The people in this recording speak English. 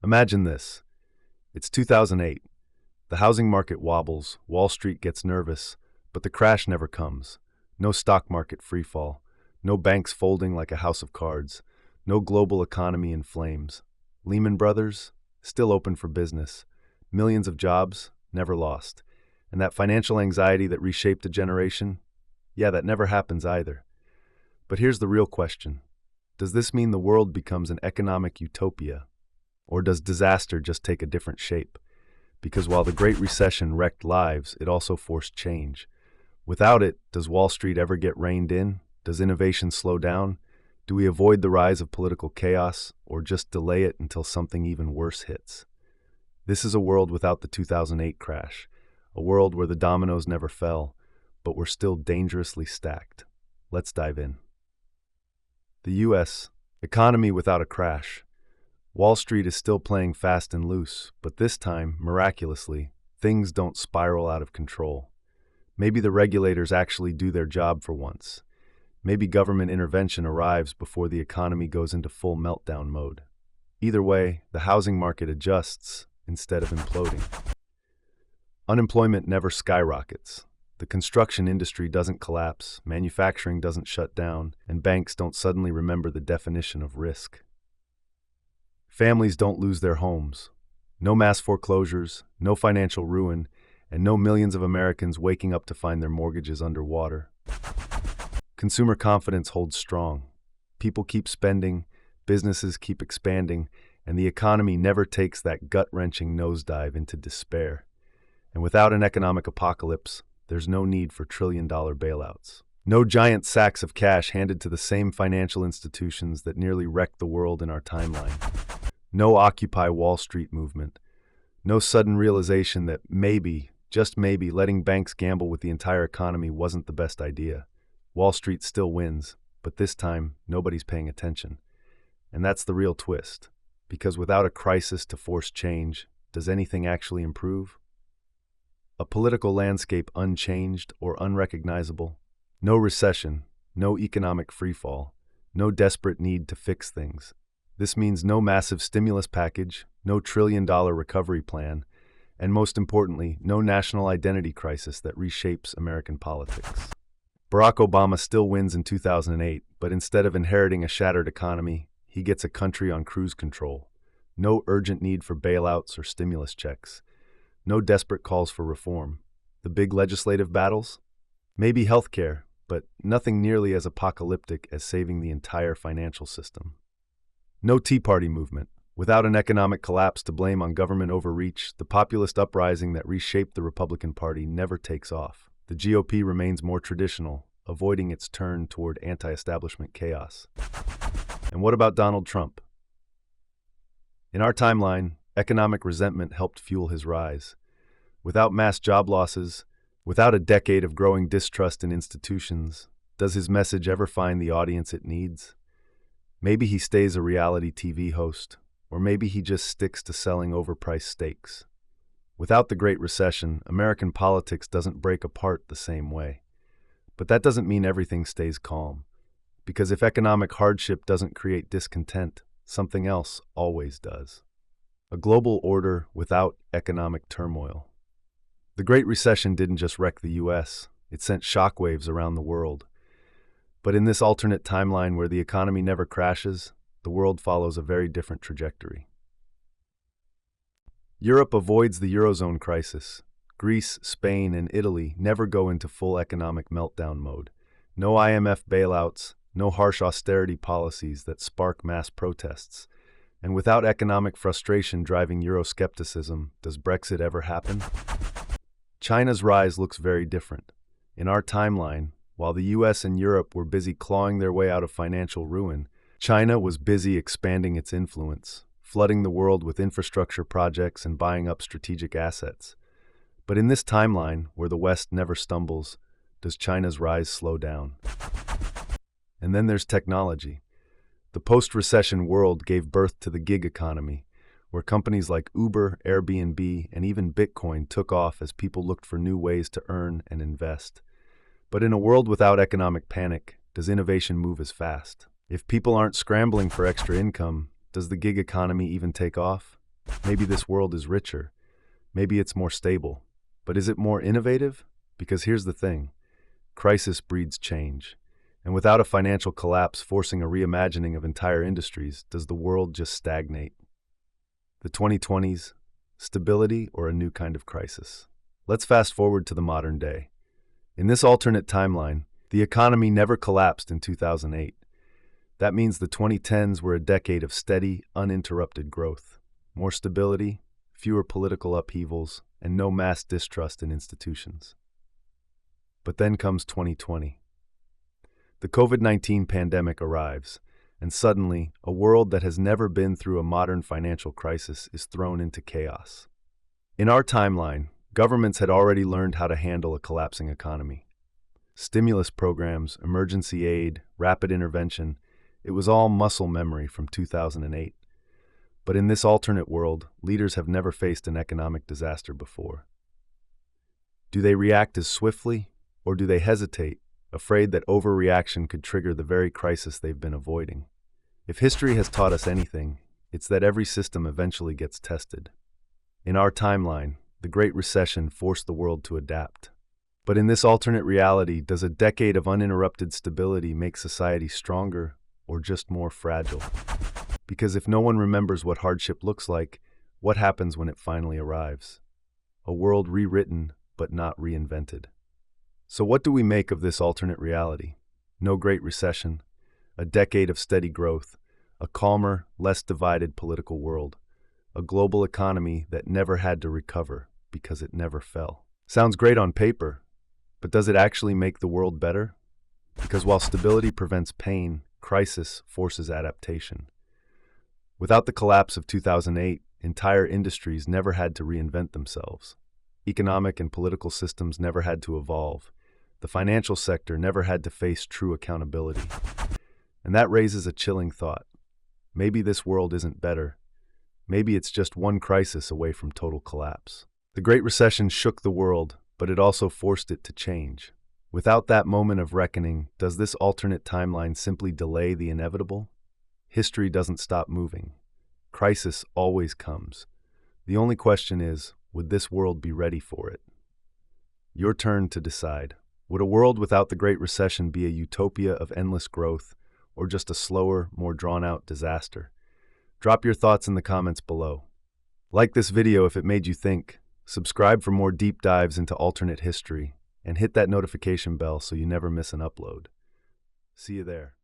Imagine this. It's 2008. The housing market wobbles, Wall Street gets nervous, but the crash never comes. No stock market freefall, no banks folding like a house of cards, no global economy in flames. Lehman Brothers, still open for business. Millions of jobs, never lost. And that financial anxiety that reshaped a generation? Yeah, that never happens either. But here's the real question. Does this mean the world becomes an economic utopia? Or does disaster just take a different shape? Because while the Great Recession wrecked lives, it also forced change. Without it, does Wall Street ever get reined in? Does innovation slow down? Do we avoid the rise of political chaos, or just delay it until something even worse hits? This is a world without the 2008 crash, a world where the dominoes never fell, but were still dangerously stacked. Let's dive in. The U.S. economy without a crash. Wall Street is still playing fast and loose, but this time, miraculously, things don't spiral out of control. Maybe the regulators actually do their job for once. Maybe government intervention arrives before the economy goes into full meltdown mode. Either way, the housing market adjusts instead of imploding. Unemployment never skyrockets. The construction industry doesn't collapse, manufacturing doesn't shut down, and banks don't suddenly remember the definition of risk. Families don't lose their homes. No mass foreclosures, no financial ruin, and no millions of Americans waking up to find their mortgages underwater. Consumer confidence holds strong. People keep spending, businesses keep expanding, and the economy never takes that gut-wrenching nosedive into despair. And without an economic apocalypse, there's no need for trillion-dollar bailouts. No giant sacks of cash handed to the same financial institutions that nearly wrecked the world in our timeline. No Occupy Wall Street movement. No sudden realization that maybe, just maybe, letting banks gamble with the entire economy wasn't the best idea. Wall Street still wins, but this time, nobody's paying attention. And that's the real twist. Because without a crisis to force change, does anything actually improve? A political landscape unchanged or unrecognizable? No recession, no economic freefall, no desperate need to fix things. This means no massive stimulus package, no trillion-dollar recovery plan, and most importantly, no national identity crisis that reshapes American politics. Barack Obama still wins in 2008, but instead of inheriting a shattered economy, he gets a country on cruise control. No urgent need for bailouts or stimulus checks. No desperate calls for reform. The big legislative battles? Maybe healthcare, but nothing nearly as apocalyptic as saving the entire financial system. No Tea Party movement. Without an economic collapse to blame on government overreach, the populist uprising that reshaped the Republican Party never takes off. The GOP remains more traditional, avoiding its turn toward anti-establishment chaos. And what about Donald Trump? In our timeline, economic resentment helped fuel his rise. Without mass job losses, without a decade of growing distrust in institutions, does his message ever find the audience it needs? Maybe he stays a reality TV host, or maybe he just sticks to selling overpriced steaks. Without the Great Recession, American politics doesn't break apart the same way. But that doesn't mean everything stays calm. Because if economic hardship doesn't create discontent, something else always does. A global order without economic turmoil. The Great Recession didn't just wreck the U.S., it sent shockwaves around the world. But in this alternate timeline where the economy never crashes, the world follows a very different trajectory. Europe avoids the Eurozone crisis. Greece, Spain, and Italy never go into full economic meltdown mode. No IMF bailouts, no harsh austerity policies that spark mass protests. And without economic frustration driving Euroscepticism, does Brexit ever happen? China's rise looks very different. In our timeline, while the US and Europe were busy clawing their way out of financial ruin, China was busy expanding its influence, flooding the world with infrastructure projects and buying up strategic assets. But in this timeline, where the West never stumbles, does China's rise slow down? And then there's technology. The post-recession world gave birth to the gig economy, where companies like Uber, Airbnb, and even Bitcoin took off as people looked for new ways to earn and invest. But in a world without economic panic, does innovation move as fast? If people aren't scrambling for extra income, does the gig economy even take off? Maybe this world is richer. Maybe it's more stable. But is it more innovative? Because here's the thing. Crisis breeds change. And without a financial collapse forcing a reimagining of entire industries, does the world just stagnate? The 2020s, stability or a new kind of crisis? Let's fast forward to the modern day. In this alternate timeline, the economy never collapsed in 2008. That means the 2010s were a decade of steady, uninterrupted growth. More stability, fewer political upheavals, and no mass distrust in institutions. But then comes 2020. The COVID-19 pandemic arrives, and suddenly, a world that has never been through a modern financial crisis is thrown into chaos. In our timeline, governments had already learned how to handle a collapsing economy. Stimulus programs, emergency aid, rapid intervention, it was all muscle memory from 2008. But in this alternate world, leaders have never faced an economic disaster before. Do they react as swiftly, or do they hesitate, afraid that overreaction could trigger the very crisis they've been avoiding? If history has taught us anything, it's that every system eventually gets tested. In our timeline, the Great Recession forced the world to adapt. But in this alternate reality, does a decade of uninterrupted stability make society stronger or just more fragile? Because if no one remembers what hardship looks like, what happens when it finally arrives? A world rewritten but not reinvented. So what do we make of this alternate reality? No Great Recession, a decade of steady growth, a calmer, less divided political world, a global economy that never had to recover because it never fell. Sounds great on paper, but does it actually make the world better? Because while stability prevents pain, crisis forces adaptation. Without the collapse of 2008, entire industries never had to reinvent themselves. Economic and political systems never had to evolve. The financial sector never had to face true accountability. And that raises a chilling thought. Maybe this world isn't better. Maybe it's just one crisis away from total collapse. The Great Recession shook the world, but it also forced it to change. Without that moment of reckoning, does this alternate timeline simply delay the inevitable? History doesn't stop moving. Crisis always comes. The only question is, would this world be ready for it? Your turn to decide. Would a world without the Great Recession be a utopia of endless growth, or just a slower, more drawn-out disaster? Drop your thoughts in the comments below. Like this video if it made you think, subscribe for more deep dives into alternate history, and hit that notification bell so you never miss an upload. See you there.